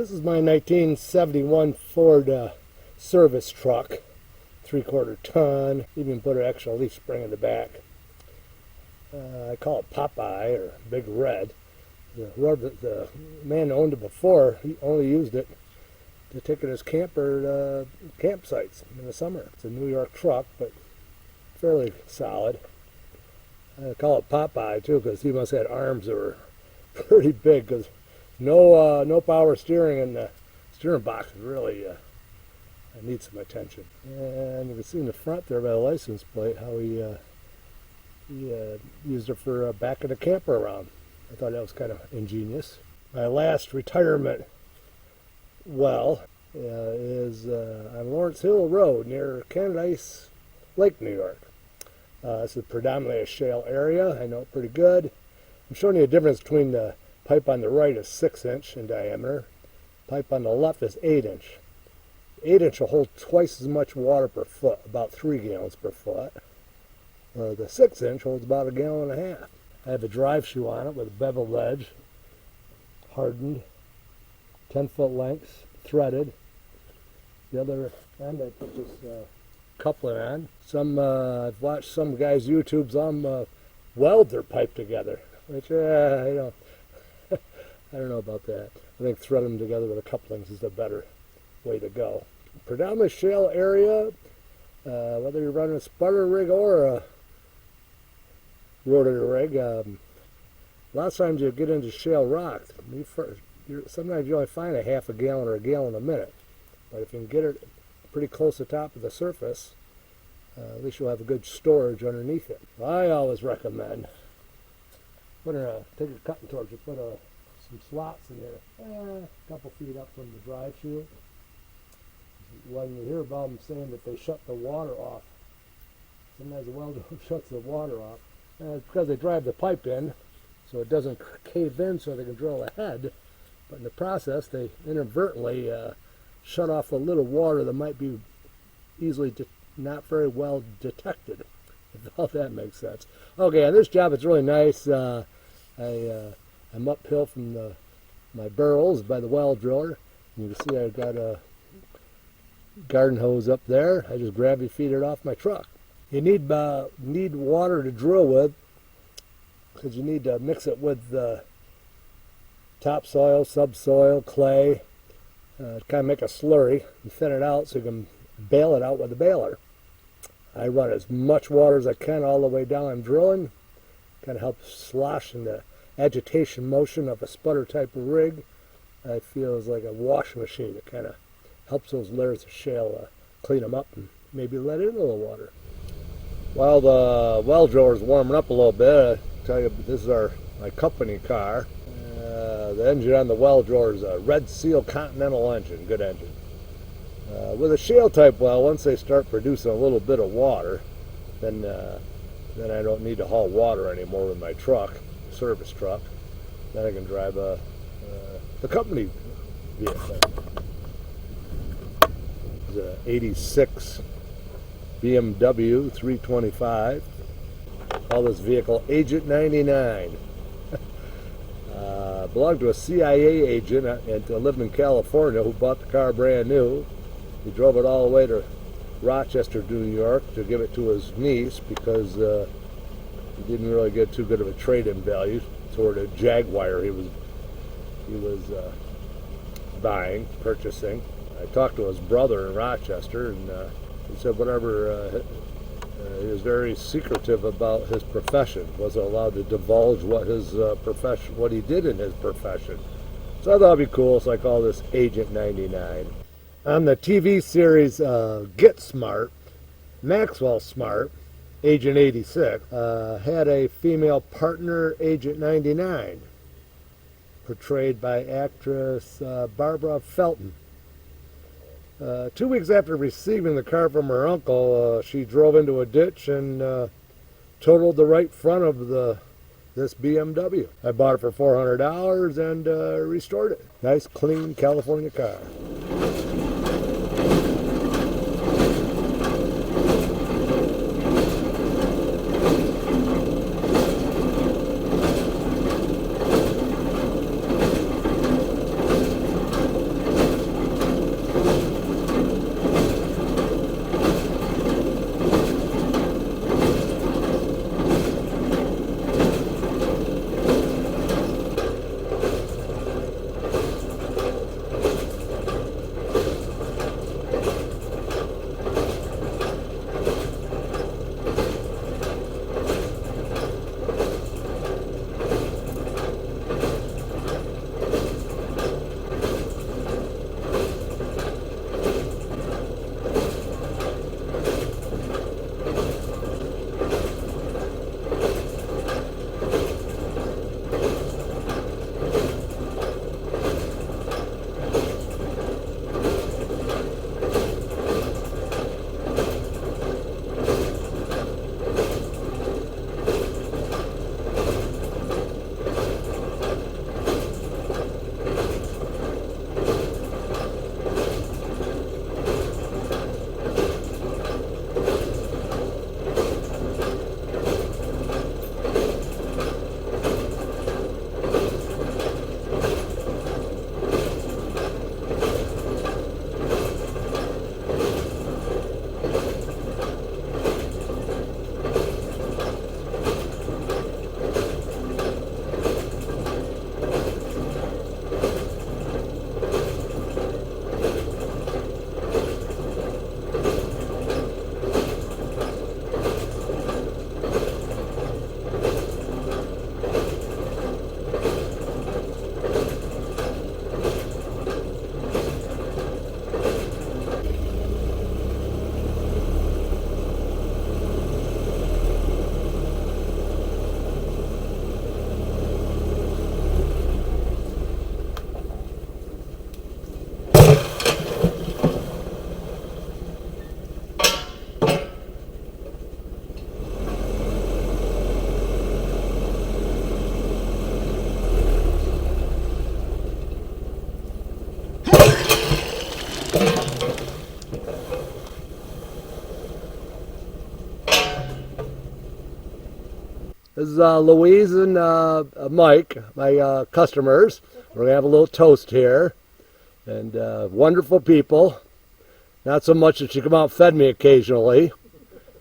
This is my 1971 Ford service truck, 3/4 ton. Even put an extra leaf spring in the back. I call it Popeye or Big Red. The man that owned it before, he only used it to take it as camper to campsites in the summer. It's a New York truck, but fairly solid. I call it Popeye too because he must have had arms that were pretty big, because no power steering, and the steering box really needs some attention. And you can see in the front there by the license plate how he used it for backing a camper around. I thought that was kind of ingenious. My last retirement well is on Lawrence Hill Road near Candice Lake, New York. This is predominantly a shale area. I know it pretty good. I'm showing you a difference between the pipe on the right is 6-inch in diameter. Pipe on the left is 8-inch. 8-inch will hold twice as much water per foot, about 3 gallons per foot. The 6-inch holds about 1.5 gallons. I have a drive shoe on it with a beveled edge, hardened, 10-foot lengths, threaded. The other end I put this coupling on. I've watched some guys' YouTubes on weld their pipe together, which I don't know about that. I think thread them together with the couplings is the better way to go. Predominantly shale area, whether you're running a sputter rig or a rotary rig. A lot of times you get into shale rock, sometimes you only find a 1/2 gallon or 1 gallon a minute. But if you can get it pretty close to the top of the surface, at least you'll have a good storage underneath it. I always recommend take your cutting torch and put some slots in there, a couple feet up from the drive shoe. When you hear about them saying that they shut the water off, sometimes the welder shuts the water off. It's because they drive the pipe in so it doesn't cave in so they can drill ahead. But in the process, they inadvertently shut off a little water that might be easily not very well detected, if all that makes sense. Okay, on this job it's really nice. I'm uphill from my barrels by the well driller. And you can see I've got a garden hose up there. I just gravity feed it off my truck. You need water to drill with, because you need to mix it with the topsoil, subsoil, clay, kind of make a slurry and thin it out so you can bail it out with a baler. I run as much water as I can all the way down. I'm drilling, kind of helps slosh in the agitation motion of a sputter type of rig. It feels like a wash machine. It kind of helps those layers of shale clean them up and maybe let in a little water. While the well driller is warming up a little bit, I tell you, this is my company car. The engine on the well driller is a Red Seal Continental engine, good engine. With a shale type well, once they start producing a little bit of water, then I don't need to haul water anymore with my truck, service truck. Then I can drive the company vehicle. It's an 86 BMW 325. Call this vehicle Agent 99. Belonged to a CIA agent and lived in California who bought the car brand new. He drove it all the way to Rochester, New York to give it to his niece because he didn't really get too good of a trade-in value toward a Jaguar he was purchasing. I talked to his brother in Rochester, and he said whatever. He was very secretive about his profession. Wasn't allowed to divulge what his profession, what he did in his profession. So I thought it'd be cool. So I call this Agent 99. On the TV series Get Smart, Maxwell Smart, Agent 86, had a female partner, Agent 99, portrayed by actress Barbara Felton. 2 weeks after receiving the car from her uncle, she drove into a ditch and totaled the right front of this BMW. I bought it for $400 and restored it. Nice, clean California car. This is Louise and Mike, my customers. We're going to have a little toast here. And wonderful people. Not so much that you come out and fed me occasionally.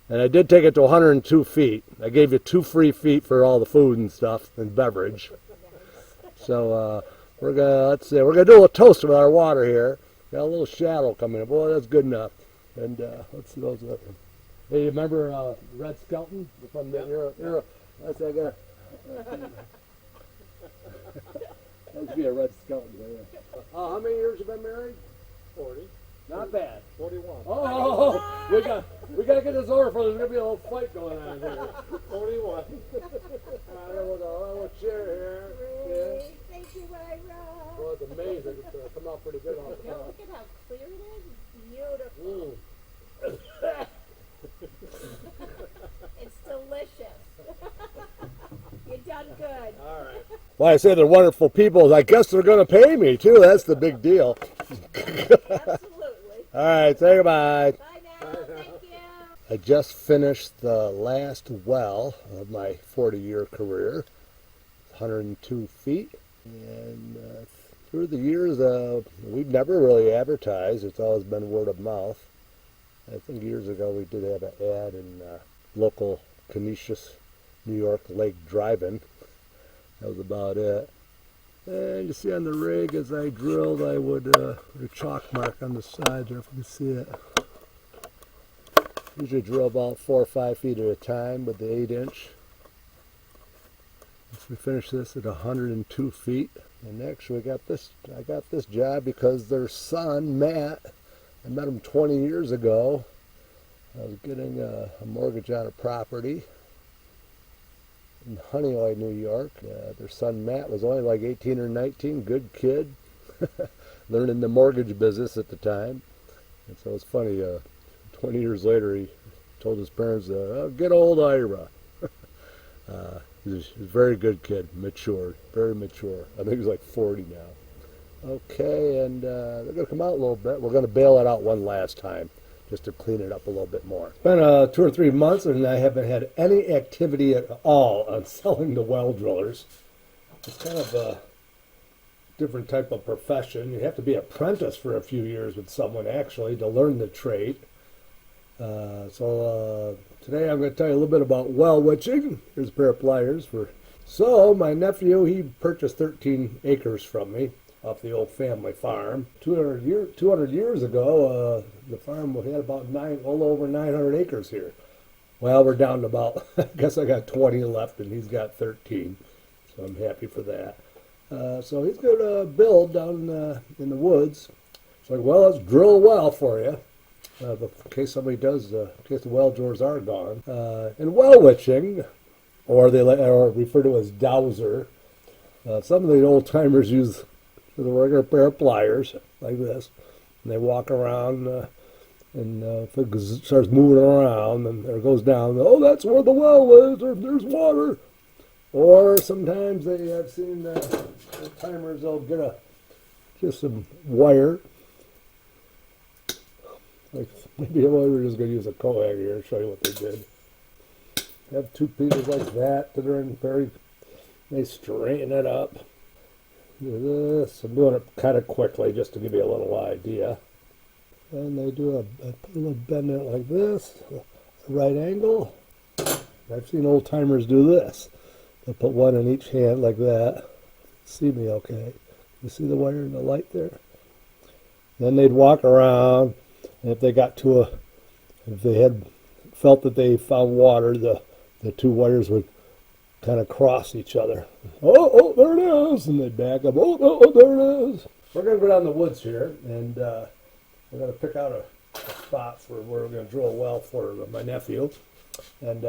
And I did take it to 102 feet. I gave you 2 free feet for all the food and stuff and beverage. So we're gonna do a toast with our water here. Got a little shadow coming in. Boy, that's good enough. And let's see those. Hey, you remember Red Skelton from the that's that guy. Must be a Red Skelton. How many years you been married? 40. Not bad. 41. Oh, we got to get this over for there's gonna be a little fight going on here. 41. I don't want a little chair here. Yeah. Thank you, Ira. Well, it's amazing. It's gonna come out pretty good on the Yeah, top. look at how clear it is. It's beautiful. It's delicious. You've done good. All right. Well, I say they're wonderful people. I guess they're going to pay me too. That's the big deal. Absolutely. All right, say goodbye. Bye now. Thank you. I just finished the last well of my 40-year career, 102 feet. And through the years, we've never really advertised. It's always been word of mouth. I think years ago we did have an ad in local Canisius, New York Lake Drive-In. That was about it. And you see on the rig as I drilled, I would put a chalk mark on the side there if you can see it. Usually drill about 4 or 5 feet at a time with the 8-inch. We finished this at 102 feet. And actually I got this job because their son, Matt, I met him 20 years ago. I was getting a mortgage on a property in Honeoye, New York. Their son Matt was only like 18 or 19, good kid, learning the mortgage business at the time. And so it's funny, 20 years later he told his parents, get old Ira. He's a very good kid, mature, very mature. I think he's like 40 now. Okay, and they're going to come out a little bit. We're going to bail it out one last time, just to clean it up a little bit more. It's been 2 or 3 months and I haven't had any activity at all on selling the well drillers. It's kind of a different type of profession. You have to be apprentice for a few years with someone actually to learn the trade. So today I'm going to tell you a little bit about well witching. Here's a pair of pliers. So my nephew, he purchased 13 acres from me off the old family farm. 200 years ago, the farm had about a little over 900 acres here. Well, we're down to about, I guess I got 20 left and he's got 13. So I'm happy for that. So he's going to build down in the woods. It's like, well, let's drill a well for you. In case somebody does, in case the well drawers are gone. And well witching, or refer to as dowser, some of the old timers use a regular pair of pliers like this, and they walk around, and if it starts moving around, and there it goes down. Oh, that's where the well is. There's water. Or sometimes I've seen the timers. They'll get just some wire. Like maybe we're just going to use a coag here and show you what they did. Have 2 pieces like that that are in they straighten it up. Do this. I'm doing it kind of quickly just to give you a little idea. And they do put a little bend in it like this, a right angle. I've seen old timers do this. They'll put one in each hand like that. See me okay? You see the wire and the light there? Then they'd walk around. And if they if they had felt that they found water, the 2 wires would kind of cross each other. Oh, there it is, and they'd back up. Oh, there it is. We're going to go down the woods here, and we're going to pick out a spot for where we're going to drill a well for my nephew. And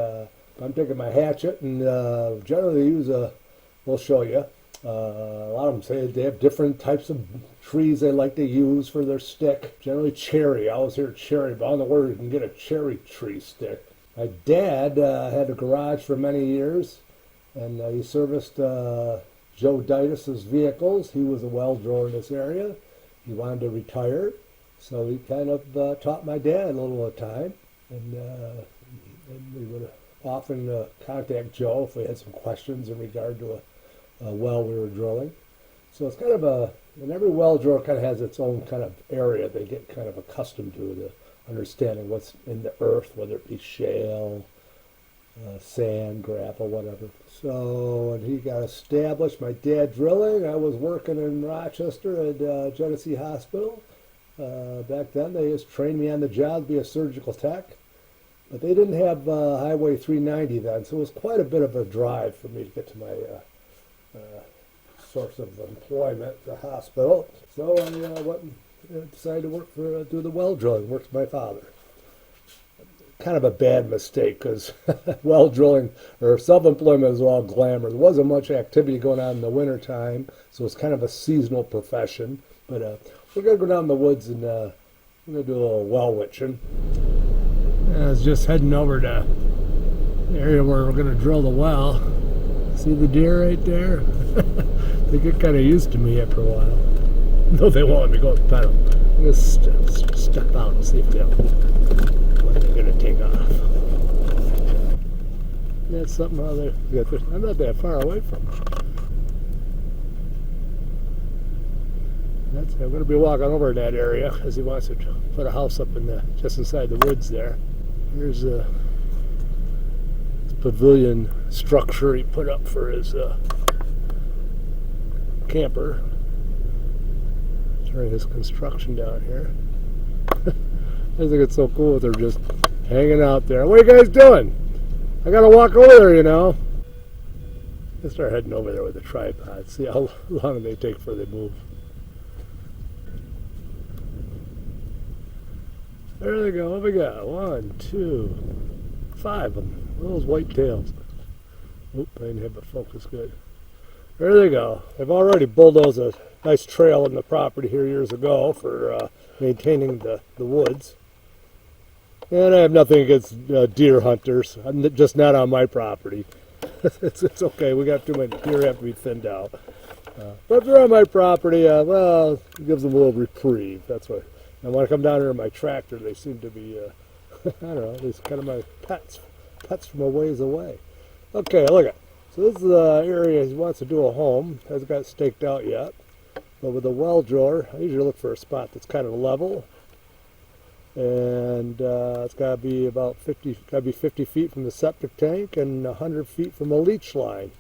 I'm taking my hatchet, and generally we'll show you. A lot of them say they have different types of trees they like to use for their stick. Generally cherry. I always hear cherry, but I don't know where you can get a cherry tree stick. My dad had a garage for many years, and he serviced Joe Ditus's vehicles. He was a well driller in this area. He wanted to retire, So he kind of taught my dad a little at a time, and we would often contact Joe if we had some questions in regard to a well we were drilling. So it's kind of and every well driller kind of has its own kind of area they get kind of accustomed to, the understanding what's in the earth, whether it be shale, sand, gravel, whatever. So when he got established, my dad drilling, I was working in Rochester at Genesee Hospital. Back then, they just trained me on the job to be a surgical tech. But they didn't have Highway 390 then, so it was quite a bit of a drive for me to get to my source of employment, the hospital. So I went and decided to do the well drilling, worked with my father. Kind of a bad mistake, because well drilling or self-employment is all glamour. There wasn't much activity going on in the wintertime, so it's kind of a seasonal profession. But we're going to go down in the woods and we're going to do a little well witching. I was just heading over to the area where we're going to drill the well. See the deer right there? They get kind of used to me after a while. No, they won't let me go pet them. I'm going to step out and see if they're going to take off. That's something how I'm not that far away from them. I'm going to be walking over in that area because he wants to put a house up just inside the woods there. Here's a pavilion structure he put up for his camper during his construction down here. I think it's so cool that they're just hanging out there. What are you guys doing? I gotta walk over there, you know. Let's start heading over there with the tripod. See how long they take before they move. There they go. What we got? 1, 2, 5 of them. Those white tails. Oop, I didn't have it focused good. There they go. They've already bulldozed a nice trail in the property here years ago for maintaining the woods. And I have nothing against deer hunters. I'm just not on my property. it's okay. We got too many deer have to be thinned out. But if they're on my property, well, it gives them a little reprieve. That's what. And when I come down here in my tractor, they seem to be, I don't know, these kind of my pets from a ways away. Okay, look at. So this is the area he wants to do a home. Hasn't got it staked out yet. But with a well driller, I usually look for a spot that's kind of level. And it's got to be about 50 feet from the septic tank and 100 feet from a leach line.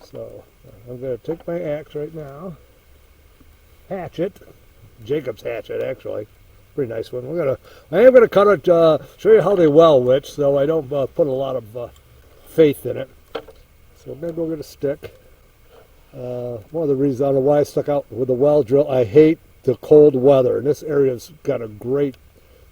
So I'm going to take my axe right now, hatchet, Jacob's hatchet actually, pretty nice one. I am gonna cut it, show you how they well witch, so I don't put a lot of faith in it. So I'm gonna go get a stick. One of the reasons, I don't know why I stuck out with a well drill, I hate the cold weather, and this area's got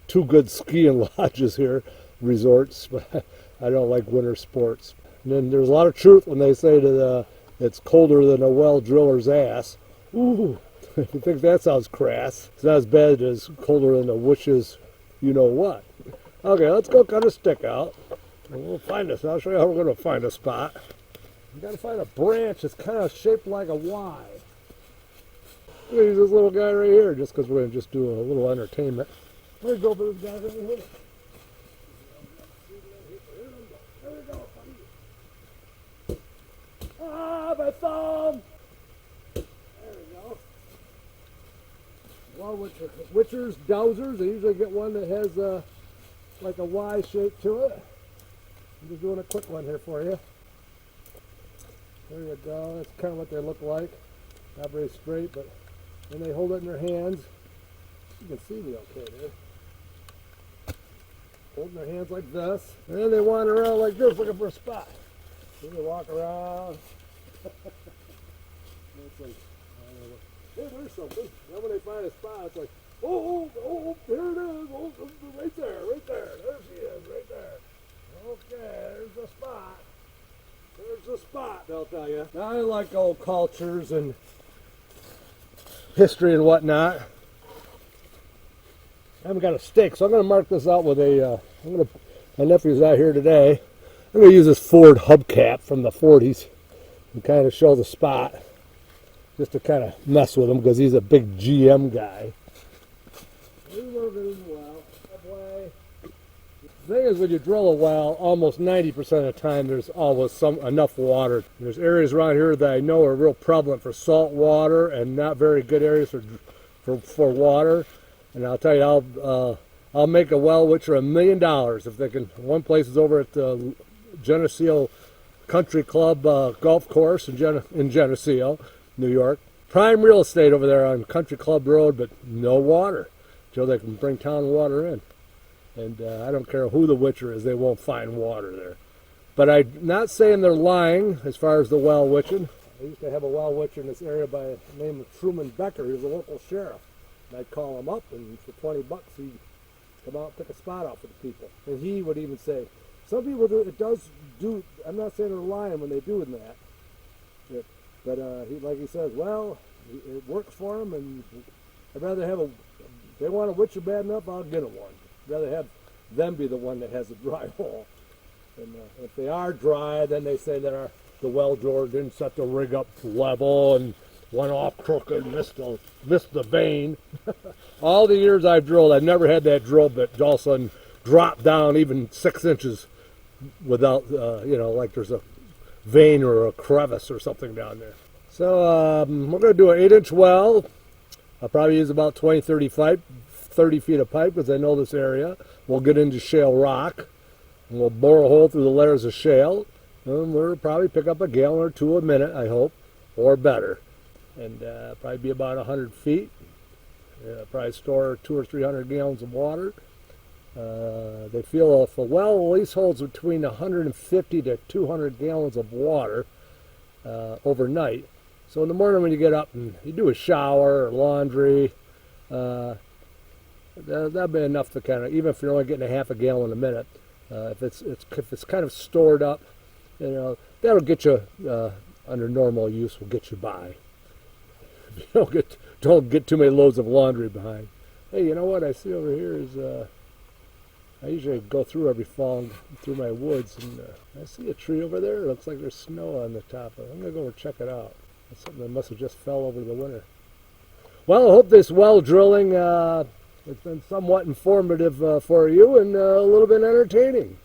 two good skiing lodges here, resorts, but I don't like winter sports. And then there's a lot of truth when they say that it's colder than a well driller's ass. Ooh, if you think that sounds crass, it's not as bad as colder than a witch's you-know-what. Okay, let's go cut a stick out, and we'll find this. I'll show you how we're going to find a spot. We've got to find a branch that's kind of shaped like a Y. I'm going to use this little guy right here, just because we're going to just do a little entertainment. Where'd we go for this guy right here? There we go, buddy. Ah, my thumb! There we go. Well, witchers, dowsers, I usually get one that has like a Y shape to it. I'm just doing a quick one here for you. There you go. That's kind of what they look like. Not very straight, but when they hold it in their hands, you can see me okay there. Holding their hands like this, and then they wander around like this looking for a spot. Then they walk around. It's like, hey, there's something. Then when they find a spot, it's like, oh, here it is. Oh, right there. There she is, right there. Okay, there's the spot. There's the spot, they'll tell you. Now, I like old cultures and history and whatnot. I haven't got a stick, so I'm going to mark this out with my nephew's out here today. I'm going to use this Ford hubcap from the 40s and kind of show the spot. just to kind of mess with him because he's a big GM guy. We work it as well. That way. The thing is, when you drill a well, almost 90% of the time there's always enough water. There's areas around here that I know are real prevalent for salt water and not very good areas for water. And I'll tell you, I'll make a well which are $1 million if they can. One place is over at the Geneseo Country Club golf course in Geneseo, New York. Prime real estate over there on Country Club Road, but no water. So they can bring town water in. And I don't care who the witcher is, they won't find water there. But I'm not saying they're lying as far as the well witching. I used to have a well witcher in this area by the name of Truman Becker. He was a local sheriff. And I'd call him up, and for $20 he'd come out and pick a spot out for the people. And he would even say, some people do, it does do, I'm not saying they're lying when they do that. But like he says, well, it works for them, and I'd rather have if they want a witcher bad enough, I'll get them one. I'd rather have them be the one that has a dry hole. And if they are dry, then they say that the well driller didn't set the rig up level and went off crooked, missed the vein. All the years I've drilled, I've never had that drill bit all of a sudden drop down even 6 inches without, like there's a vein or a crevice or something down there. So we're going to do an 8-inch well. I'll probably use about 30 feet of pipe because I know this area. We'll get into shale rock, and we'll bore a hole through the layers of shale, and we'll probably pick up a gallon or two a minute, I hope, or better. And probably be about 100 feet. Probably store 200 or 300 gallons of water. They feel if a well at least holds between 150 to 200 gallons of water overnight. So in the morning when you get up and you do a shower or laundry, that'd be enough to kind of, even if you're only getting a half a gallon a minute, if it's kind of stored up, that'll get you under normal use, will get you by. If you don't get too many loads of laundry behind. Hey, you know what I see over here is I usually go through every fall through my woods, and I see a tree over there. It looks like there's snow on the top of it. I'm gonna go and check it out. It's something that must have just fell over the winter. Well, I hope this well drilling has been somewhat informative for you and a little bit entertaining.